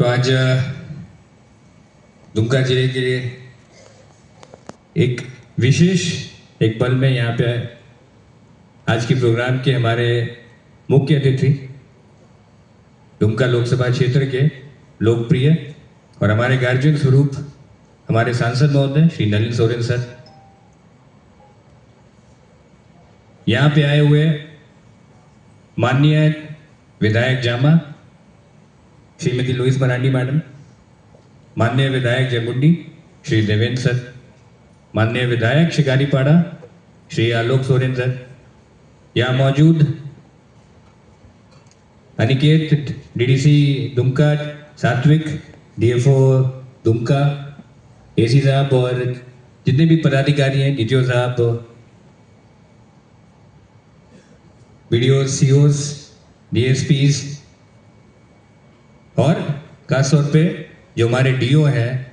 तो आज दुमका जिले के लिए एक विशेष एक पल में यहाँ पे आज के प्रोग्राम के हमारे मुख्य अतिथि दुमका लोकसभा क्षेत्र के लोकप्रिय और हमारे गार्जियन स्वरूप हमारे सांसद महोदय श्री नलिन सोरेन सर यहाँ पे आए हुए माननीय विधायक जामा श्रीमती लुइस मरांडी मैडम, माननीय विधायक जयमुंडी श्री देवेंद्र सर, माननीय विधायक शिकारीपाड़ा श्री आलोक सोरेन सर, यहाँ मौजूद अनिकेत डीडीसी दुमका, सात्विक डीएफओ दुमका, एसी साहब और जितने भी पदाधिकारी हैं, डीटीओ साहब, बीडीओ, सीओस, डीएसपीज और खासतौर पे जो हमारे डीओ हैं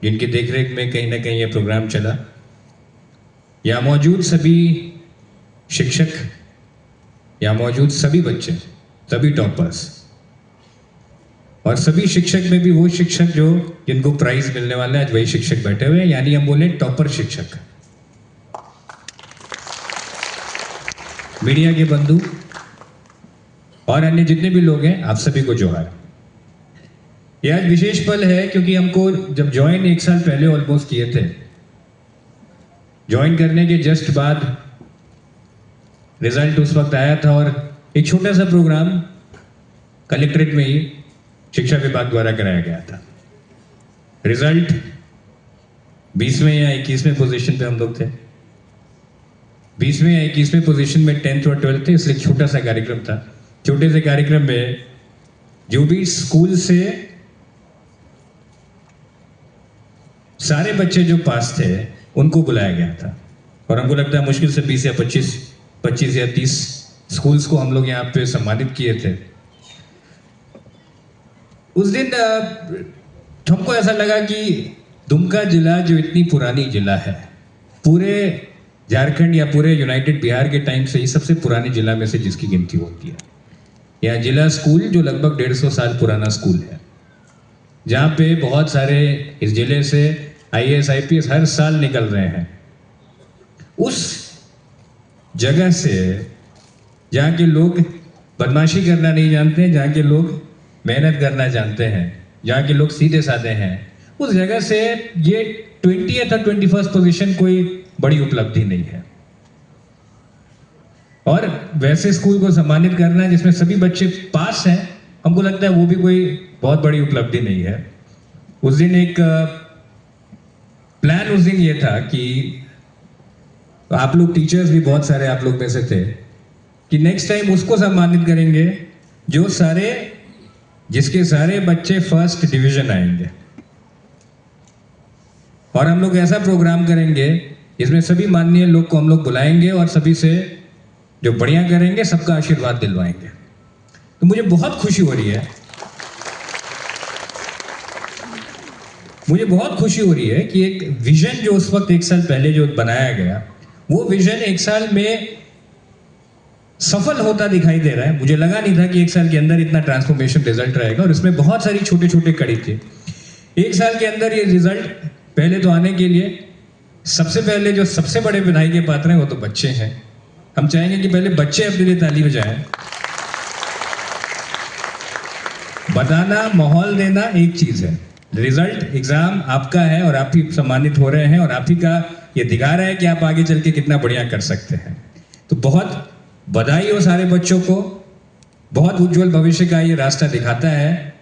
जिनकी देखरेख में कहीं ना कहीं ये प्रोग्राम चला, यहाँ मौजूद सभी शिक्षक, यहाँ मौजूद सभी बच्चे, सभी टॉपर्स और सभी शिक्षक में भी वो शिक्षक जो जिनको प्राइज मिलने वाला है, आज वही शिक्षक बैठे हुए हैं, यानी हम बोले टॉपर शिक्षक। मीडिया के बंधु और अन्य जितने भी लोग हैं, आप सभी को जोहार। यह आज विशेष पल है क्योंकि हमको जब ज्वाइन 1 साल पहले ऑलमोस्ट किए थे, ज्वाइन करने के जस्ट बाद रिजल्ट उस वक्त आया था और एक छोटा सा प्रोग्राम कलेक्ट्रेट में ही शिक्षा विभाग द्वारा कराया गया था। रिजल्ट 20वें या 21वें पोजीशन पे हम लोग थे, 20वें या 21वें पोजीशन में 10th और 12th थे, इसलिए छोटा सा कार्यक्रम था। छोटे से कार्यक्रम में जो भी स्कूल से सारे बच्चे जो पास थे उनको बुलाया गया था और हमको लगता है मुश्किल से 20 या 25 या 30 स्कूल्स को हम लोग यहाँ पे सम्मानित किए थे। उस दिन हमको ऐसा लगा कि दुमका जिला जो इतनी पुरानी जिला है, पूरे झारखंड या पूरे यूनाइटेड बिहार के टाइम से ही सबसे पुराने जिला में से जिसकी गिनती होती है। यह जिला स्कूल जो लगभग 150 साल पुराना स्कूल है, जहाँ पे बहुत सारे इस जिले से IAS IPS हर साल निकल रहे हैं। उस जगह से जहाँ के लोग बदमाशी करना नहीं जानते हैं, जहाँ के लोग मेहनत करना जानते हैं, जहाँ के लोग सीधे साधे हैं, उस जगह से ये 20th और 21st पोजीशन कोई बड़ी उपलब्धि नहीं है। और वैसे स्कूल को सम्मानित करना जिसमें सभी बच्चे पास हैं, हमको लगता है वो भी कोई बहुत बड़ी उपलब्धि नहीं है। उस दिन एक प्लान उस दिन ये था कि आप लोग टीचर्स भी बहुत सारे आप लोग में से थे कि नेक्स्ट टाइम उसको सम्मानित करेंगे जो जिसके सारे बच्चे फर्स्ट डिवीजन आएंगे। और हम लोग ऐसा प्रोग्राम करेंगे जिसमें सभी माननीय लोग को हम लोग बुलाएंगे और सभी से जो बढ़िया करेंगे सबका आशीर्वाद दिलवाएंगे। तो मुझे बहुत खुशी हो रही है, मुझे बहुत खुशी हो रही है कि एक विजन जो उस वक्त 1 साल पहले जो बनाया गया, वो विजन 1 साल में सफल होता दिखाई दे रहा है। मुझे लगा नहीं था कि 1 साल के अंदर इतना ट्रांसफॉर्मेशन रिजल्ट रहेगा और इसमें बहुत सारी छोटे छोटे कड़ी थी। 1 साल के अंदर ये रिजल्ट पहले तो आने के लिए सबसे पहले जो सबसे बड़े बधाई के पात्र हैं वो तो बच्चे हैं। हम चाहेंगे कि पहले बच्चे अपने लिए ताली बजाएं। बताना, माहौल देना एक चीज है, रिजल्ट एग्जाम आपका है और आप ही सम्मानित हो रहे हैं और आप ही का ये दिखा रहा है कि आप आगे चल के कितना बढ़िया कर सकते हैं। तो बहुत बधाई हो सारे बच्चों को, बहुत उज्जवल भविष्य का ये रास्ता दिखाता है।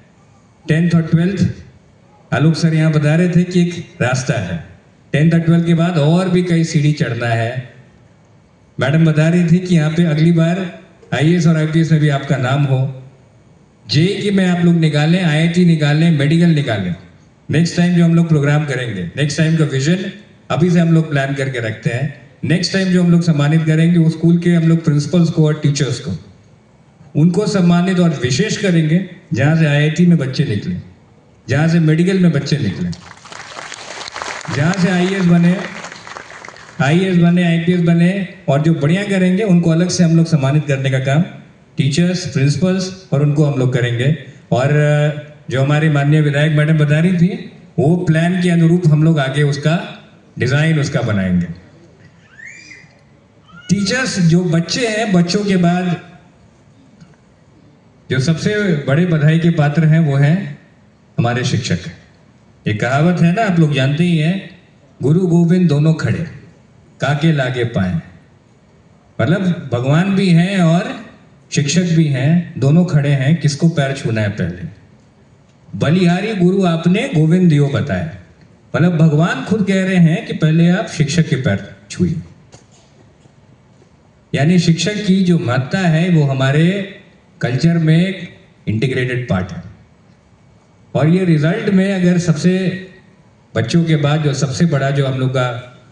10th और 12th आलोक सर यहाँ बता रहे थे कि एक रास्ता है, 10th और 12th के बाद और भी कई सीढ़ी चढ़ना है। मैडम बता रही थी कि यहाँ पे अगली बार IAS और IPS में भी आपका नाम हो, JEE में आप लोग निकालें, IIT निकालें, मेडिकल निकालें। नेक्स्ट टाइम जो हम लोग प्रोग्राम करेंगे, नेक्स्ट टाइम का विजन अभी से हम लोग प्लान करके रखते हैं। नेक्स्ट टाइम जो हम लोग सम्मानित करेंगे वो स्कूल के हम लोग प्रिंसिपल्स को और टीचर्स को, उनको सम्मानित और विशेष करेंगे जहाँ से IIT में बच्चे निकले, जहाँ से मेडिकल में बच्चे निकले, जहाँ से IAS बने, IPS बने और जो बढ़िया करेंगे उनको अलग से हम लोग सम्मानित करने का काम टीचर्स, प्रिंसिपल्स और उनको हम लोग करेंगे। और जो हमारी माननीय विधायक मैडम बता रही थी, वो प्लान के अनुरूप हम लोग आगे उसका डिजाइन उसका बनाएंगे। टीचर्स जो बच्चे हैं, बच्चों के बाद जो सबसे बड़े बधाई के पात्र हैं वो हैं हमारे शिक्षक। एक कहावत है ना, आप लोग जानते ही हैं, गुरु गोविंद दोनों खड़े, काके लागे पाए। मतलब भगवान भी हैं और शिक्षक भी हैं, दोनों खड़े हैं, किसको पैर छूना है पहले। बलिहारी गुरु आपने गोविंद दियो बताया, मतलब भगवान खुद कह रहे हैं कि पहले आप शिक्षक के पैर छूइए। यानी शिक्षक की जो महत्ता है वो हमारे कल्चर में एक इंटीग्रेटेड पार्ट है। और ये रिजल्ट में अगर सबसे बच्चों के बाद जो सबसे बड़ा जो हम लोग का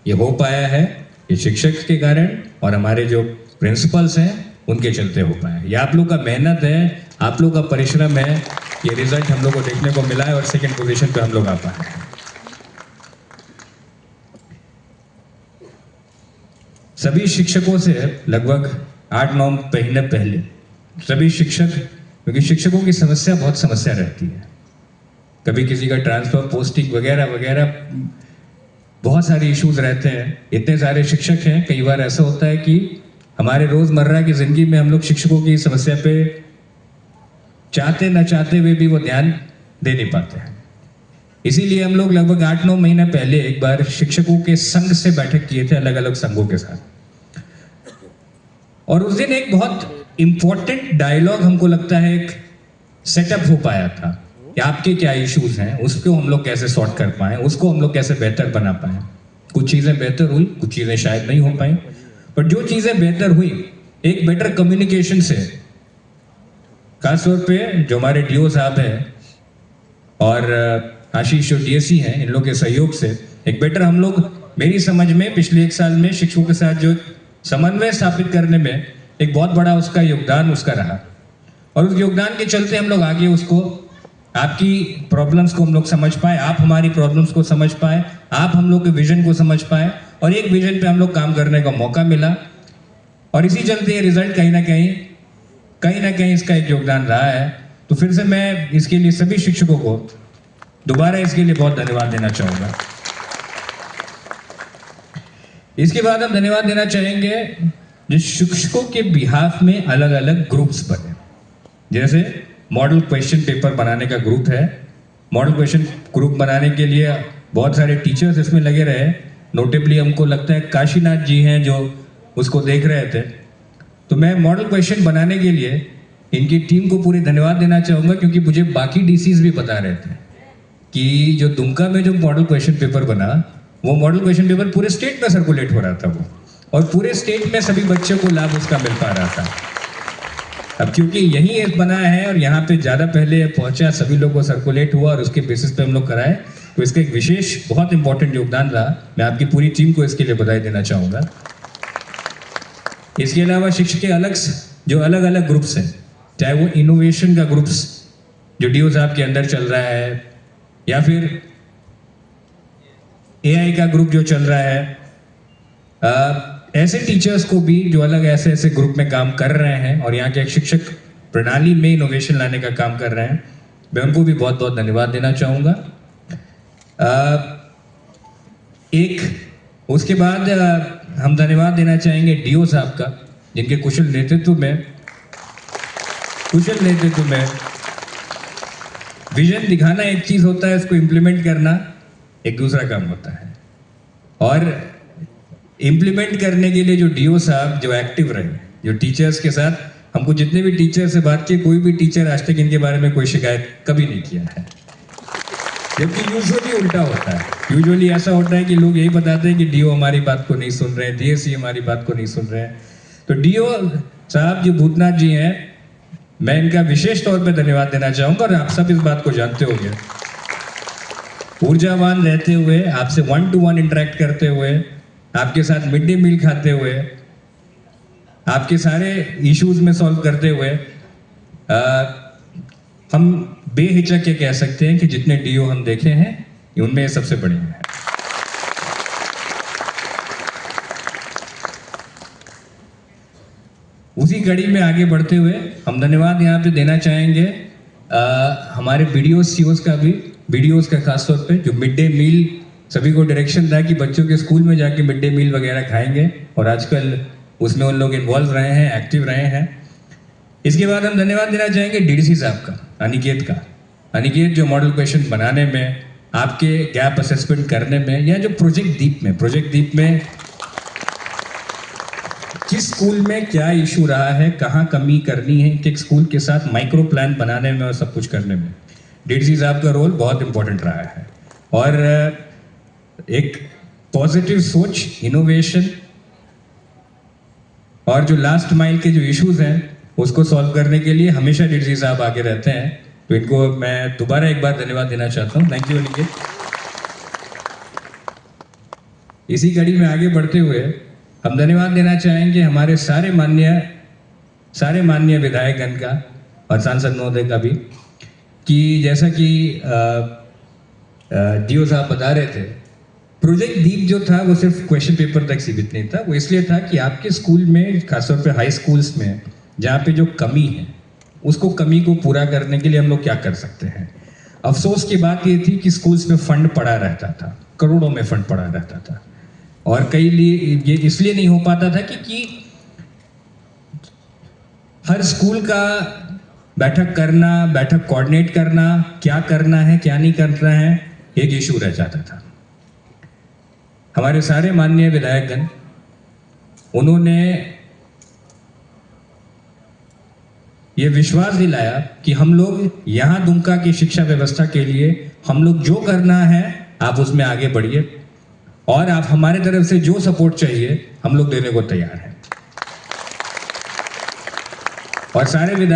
ये हो पाया है, ये शिक्षक के कारण और हमारे जो प्रिंसिपल्स हैं उनके चलते हो पाया। ये आप लोग का मेहनत है, आप लोग का परिश्रम है, ये रिजल्ट हम लोग को देखने को मिला है और सेकंड पोजीशन पे हम लोग आ पाए हैं। सभी शिक्षकों से लगभग 8-9 महीने पहले सभी शिक्षक, क्योंकि शिक्षकों की बहुत समस्या रहती है, कभी किसी का ट्रांसफर, पोस्टिंग वगैरह वगैरह, बहुत सारे इश्यूज रहते हैं। इतने सारे शिक्षक हैं, कई बार ऐसा होता है कि हमारे रोजमर्रा की जिंदगी में हम लोग शिक्षकों की समस्या पे चाहते न चाहते हुए भी वो ध्यान दे नहीं पाते हैं। इसीलिए हम लोग लगभग 8-9 महीने पहले एक बार शिक्षकों के संघ से बैठक किए थे, अलग अलग संघों के साथ। और उस दिन एक बहुत इंपॉर्टेंट डायलॉग हमको लगता है एक सेटअप हो पाया था कि आपके क्या इश्यूज हैं, उसको हम लोग कैसे सॉर्ट कर पाए, उसको हम लोग कैसे बेहतर बना पाए। कुछ चीज़ें बेहतर हुई, कुछ चीज़ें शायद नहीं हो पाई, पर जो चीज़ें बेहतर हुई, एक बेटर कम्युनिकेशन से, खासतौर पे जो हमारे डीओ साहब हैं और आशीष जो डीएससी हैं, इन लोग के सहयोग से एक बेटर हम लोग, मेरी समझ में पिछले 1 साल में शिक्षकों के साथ जो समन्वय स्थापित करने में एक बहुत बड़ा उसका योगदान उसका रहा। और उस योगदान के चलते हम लोग आगे उसको, आपकी प्रॉब्लम्स को हम लोग समझ पाए, आप हमारी प्रॉब्लम्स को समझ पाए, आप हम लोग के विजन को समझ पाए और एक विजन पे हम लोग काम करने का मौका मिला। और इसी चलते ये रिजल्ट कहीं ना कहीं इसका एक योगदान रहा है। तो फिर से मैं इसके लिए सभी शिक्षकों को दोबारा इसके लिए बहुत धन्यवाद देना चाहूँगा। इसके बाद हम धन्यवाद देना चाहेंगे जो शिक्षकों के बिहाफ में अलग अलग ग्रुप्स बने, जैसे मॉडल क्वेश्चन पेपर बनाने का ग्रुप है। मॉडल क्वेश्चन ग्रुप बनाने के लिए बहुत सारे टीचर्स इसमें लगे रहे। नोटेबली हमको लगता है काशीनाथ जी हैं जो उसको देख रहे थे। तो मैं मॉडल क्वेश्चन बनाने के लिए इनकी टीम को पूरे धन्यवाद देना चाहूँगा, क्योंकि मुझे बाकी डीसीज भी बता रहे थे कि जो दुमका में जो मॉडल क्वेश्चन पेपर बना, वो मॉडल क्वेश्चन पेपर पूरे स्टेट में सर्कुलेट हो रहा था वो, और पूरे स्टेट में सभी बच्चों को लाभ उसका मिल पा रहा था। अब क्योंकि यही एक बना है और यहाँ पे ज़्यादा पहले पहुँचा, सभी लोगों को सर्कुलेट हुआ और उसके बेसिस पे हम लोग कराए, तो इसका एक विशेष बहुत इंपॉर्टेंट योगदान रहा। मैं आपकी पूरी टीम को इसके लिए बधाई देना चाहूँगा। इसके अलावा शिक्षक के जो अलग अलग ग्रुप्स हैं, चाहे वो इनोवेशन का ग्रुप्स जो डीओ साहब के अंदर चल रहा है, या फिर एआई का ग्रुप जो चल रहा है, ऐसे टीचर्स को भी जो अलग ऐसे ग्रुप में काम कर रहे हैं और यहाँ के शिक्षक प्रणाली में इनोवेशन लाने का काम कर रहे हैं, मैं उनको भी बहुत बहुत धन्यवाद देना चाहूँगा। उसके बाद हम धन्यवाद देना चाहेंगे डीओ साहब का, जिनके कुशल नेतृत्व में विजन दिखाना एक चीज़ होता है, इसको इम्प्लीमेंट करना एक दूसरा काम होता है। और इम्प्लीमेंट करने के लिए जो डीओ साहब जो एक्टिव रहे, जो टीचर्स के साथ, हमको जितने भी टीचर से बात की, कोई भी टीचर आज तक इनके बारे में कोई शिकायत कभी नहीं किया है। जबकि यूजुअली उल्टा होता है, यूजुअली ऐसा होता है कि लोग यही बताते हैं कि डीओ हमारी बात को नहीं सुन रहे हैं, डीएससी हमारी बात को नहीं सुन रहे हैं। तो डीओ साहब जो भूतनाथ जी हैं, मैं इनका विशेष तौर पे धन्यवाद देना चाहूँगा। और आप सब इस बात को जानते होंगे, ऊर्जावान रहते हुए, आपसे 1-to-1 इंटरेक्ट करते हुए, आपके साथ मिड डे मील खाते हुए, आपके सारे इश्यूज में सॉल्व करते हुए, हम बेहिचक ये कह सकते हैं कि जितने डीओ हम देखे हैं उनमें सबसे बढ़िया है। उसी कड़ी में आगे बढ़ते हुए हम धन्यवाद यहाँ पे देना चाहेंगे हमारे बीडीओस का खासतौर पे जो मिड डे मील, सभी को डायरेक्शन था कि बच्चों के स्कूल में जाके मिड डे मील वगैरह खाएंगे, और आजकल उसमें उन लोग इन्वॉल्व रहे हैं, एक्टिव रहे हैं। इसके बाद हम धन्यवाद देना चाहेंगे डीडीसी साहब का, अनिकेत जो मॉडल क्वेश्चन बनाने में, आपके गैप असेसमेंट करने में, या जो प्रोजेक्ट दीप में किस स्कूल में क्या इशू रहा है, कहाँ कमी करनी है, एक स्कूल के साथ माइक्रो प्लान बनाने में और सब कुछ करने में डीडीसी साहब का रोल बहुत इंपॉर्टेंट रहा है। और एक पॉजिटिव सोच, इनोवेशन, और जो लास्ट माइल के जो इश्यूज हैं उसको सॉल्व करने के लिए हमेशा डीडीसी साहब आगे रहते हैं। तो इनको मैं दोबारा एक बार धन्यवाद देना चाहता हूँ। Thank you Aniket. इसी कड़ी में आगे बढ़ते हुए हम धन्यवाद देना चाहेंगे हमारे सारे माननीय विधायकगण का और सांसद महोदय का भी, कि जैसा कि डीओ साहब बता रहे थे, प्रोजेक्ट दीप जो था वो सिर्फ क्वेश्चन पेपर तक सीमित नहीं था। वो इसलिए था कि आपके स्कूल में, खासतौर पे हाई स्कूल्स में, जहाँ पे जो कमी है उसको कमी को पूरा करने के लिए हम लोग क्या कर सकते हैं। अफसोस की बात ये थी कि स्कूल्स में फंड पड़ा रहता था, करोड़ों में फंड पड़ा रहता था, और कई लिए ये इसलिए नहीं हो पाता था कि हर स्कूल का बैठक कोऑर्डिनेट करना, क्या करना है क्या नहीं करना है, एक इशू रह जाता था। हमारे सारे माननीय विधायकगण, उन्होंने ये विश्वास दिलाया कि हम लोग यहाँ दुमका की शिक्षा व्यवस्था के लिए हम लोग जो करना है आप उसमें आगे बढ़िए, और आप हमारे तरफ से जो सपोर्ट चाहिए हम लोग देने को तैयार हैं। और सारे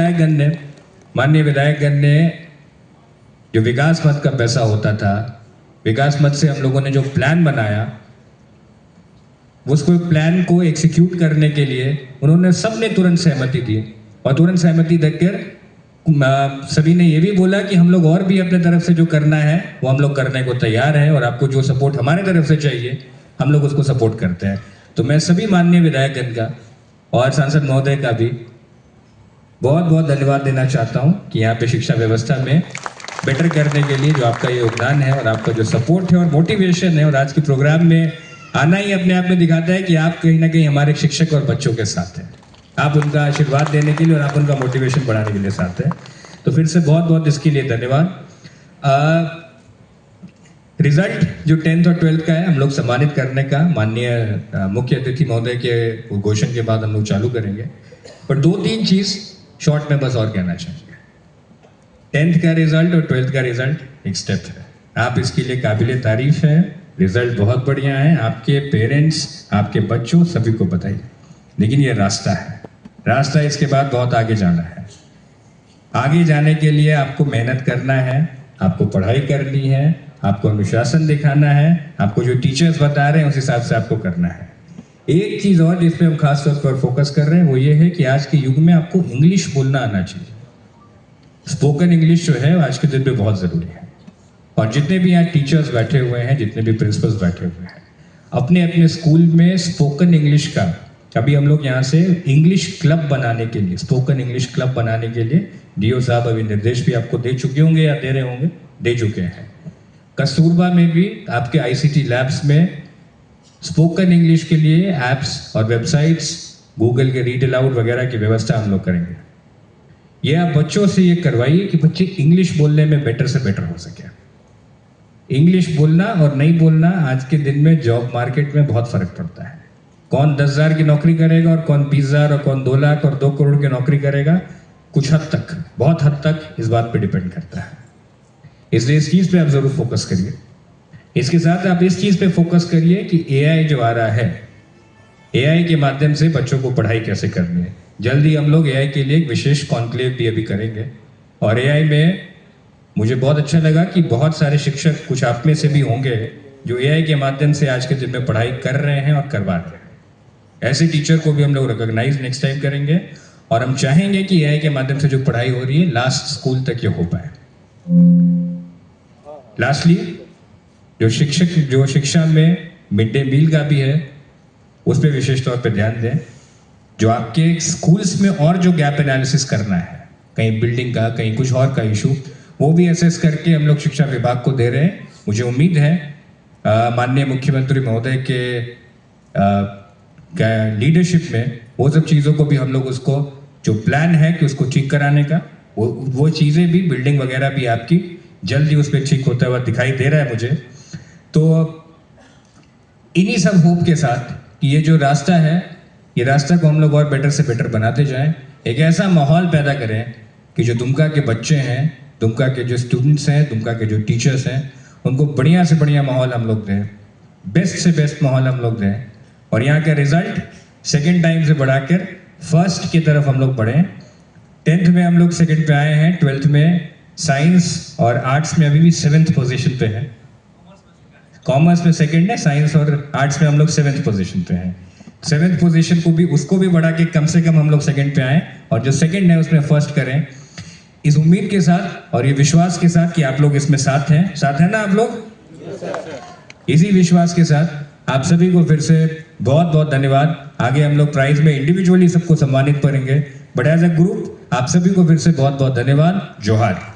माननीय विधायकगण ने जो विकास मद का पैसा होता था, विकास मद से हम लोगों ने जो प्लान बनाया, उसको प्लान को एग्जीक्यूट करने के लिए उन्होंने सबने तुरंत सहमति दी, और तुरंत सहमति देकर सभी ने ये भी बोला कि हम लोग और भी अपने तरफ से जो करना है वो हम लोग करने को तैयार हैं, और आपको जो सपोर्ट हमारे तरफ से चाहिए हम लोग उसको सपोर्ट करते हैं। तो मैं सभी माननीय विधायकगण का और सांसद महोदय का भी बहुत बहुत धन्यवाद देना चाहता हूँ कि यहाँ पे शिक्षा व्यवस्था में बेटर करने के लिए जो आपका ये योगदान है और आपका जो सपोर्ट है और मोटिवेशन है, और आज के प्रोग्राम में आना ही अपने आप में दिखाता है कि आप कहीं ना कहीं हमारे शिक्षक और बच्चों के साथ हैं। आप उनका आशीर्वाद देने के लिए और आप उनका मोटिवेशन बढ़ाने के लिए साथ हैं। तो फिर से बहुत बहुत इसके लिए धन्यवाद। रिजल्ट जो 10th और 12th का है हम लोग सम्मानित करने का माननीय मुख्य अतिथि महोदय के घोषण के बाद हम लोग चालू करेंगे। पर 2-3 चीज़ शॉर्ट में बस और कहना चाहेंगे। 10th का रिजल्ट और 12th का रिजल्ट एक स्टेप है, आप इसके लिए काबिले तारीफ हैं। रिजल्ट बहुत बढ़िया है, आपके पेरेंट्स, आपके बच्चों सभी को बताइए, लेकिन ये रास्ता है, रास्ता इसके बाद बहुत आगे जाना है। आगे जाने के लिए आपको मेहनत करना है, आपको पढ़ाई करनी है, आपको अनुशासन दिखाना है, आपको जो टीचर्स बता रहे हैं उस हिसाब से आपको करना है। एक चीज़ और जिस पे हम खास तौर पर फोकस कर रहे हैं वो ये है कि आज के युग में आपको इंग्लिश बोलना आना चाहिए। स्पोकन इंग्लिश जो है आज के दिन में बहुत ज़रूरी है, और जितने भी यहाँ टीचर्स बैठे हुए हैं, जितने भी प्रिंसिपल्स बैठे हुए हैं, अपने अपने स्कूल में स्पोकन इंग्लिश का, अभी हम लोग यहाँ से इंग्लिश क्लब बनाने के लिए, स्पोकन इंग्लिश क्लब बनाने के लिए डीओ साहब अभी निर्देश भी आपको दे चुके होंगे या दे रहे होंगे, दे चुके हैं। कस्तूरबा में भी आपके आईसीटी लैब्स में स्पोकन इंग्लिश के लिए ऐप्स और वेबसाइट्स, गूगल के रीड अलाउड वगैरह की व्यवस्था हम लोग करेंगे। ये आप बच्चों से ये करवाइए कि बच्चे इंग्लिश बोलने में बेटर से बेटर हो सके। इंग्लिश बोलना और नहीं बोलना आज के दिन में जॉब मार्केट में बहुत फर्क पड़ता है। कौन 10,000 की नौकरी करेगा और कौन 20,000 और कौन 2 लाख और 2 करोड़ की नौकरी करेगा, कुछ हद तक, बहुत हद तक इस बात पे डिपेंड करता है। इसलिए इस चीज़ पे आप ज़रूर फोकस करिए। इसके साथ आप इस चीज़ पे फोकस करिए कि एआई जो आ रहा है, एआई के माध्यम से बच्चों को पढ़ाई कैसे करनी है। जल्दी हम लोग एआई के लिए एक विशेष कॉन्क्लेव भी अभी करेंगे, और एआई में मुझे बहुत अच्छा लगा कि बहुत सारे शिक्षक, कुछ आप में से भी होंगे, जो एआई के माध्यम से आज के दिन में पढ़ाई कर रहे हैं और करवा रहे हैं। ऐसे टीचर को भी हम लोग रिकॉग्नाइज नेक्स्ट टाइम करेंगे, और हम चाहेंगे कि एआई के माध्यम से जो पढ़ाई हो रही है लास्ट स्कूल तक ये हो पाए। लास्टली जो शिक्षा में मिड डे मील का भी है, उस पर विशेष तौर पर ध्यान दें। जो आपके स्कूल्स में और जो गैप एनालिसिस करना है, कहीं बिल्डिंग का, कहीं कुछ और का इशू, वो भी असेस करके हम लोग शिक्षा विभाग को दे रहे हैं। मुझे उम्मीद है माननीय मुख्यमंत्री महोदय के लीडरशिप में वो सब चीज़ों को भी हम लोग उसको जो प्लान है कि उसको ठीक कराने का, वो चीज़ें भी, बिल्डिंग वगैरह भी आपकी जल्द ही उस पर ठीक होता हुआ दिखाई दे रहा है मुझे। तो इन्हीं सब होप के साथ कि ये जो रास्ता है, ये रास्ता को हम लोग और बेटर से बेटर बनाते जाएं, एक ऐसा माहौल पैदा करें कि जो दुमका के बच्चे हैं, दुमका के जो स्टूडेंट्स हैं, दुमका के जो टीचर्स हैं, उनको बढ़िया से बढ़िया माहौल हम लोग दें, बेस्ट से बेस्ट माहौल हम लोग दें, और यहाँ का रिजल्ट सेकेंड टाइम से बढ़ाकर फर्स्ट की तरफ हम लोग बढ़ें। 10th में हम लोग सेकेंड पे आए हैं, 12th में साइंस और आर्ट्स में अभी भी 7th पोजीशन पे है। कॉमर्स में सेकेंड है, साइंस और आर्ट्स में हम लोग 7th पोजीशन पे हैं। 7th पोजीशन को भी, उसको भी बढ़ा के कम से कम हम लोग सेकेंड पे आए, और जो सेकेंड है उसमें फर्स्ट करें, इस उम्मीद के साथ और ये विश्वास के साथ कि आप लोग इसमें साथ हैं ना आप लोग। इसी विश्वास के साथ आप सभी को फिर से बहुत बहुत धन्यवाद। आगे हम लोग प्राइज में इंडिविजुअली सबको सम्मानित करेंगे, बट एज अ ग्रुप आप सभी को फिर से बहुत बहुत धन्यवाद। जोहार।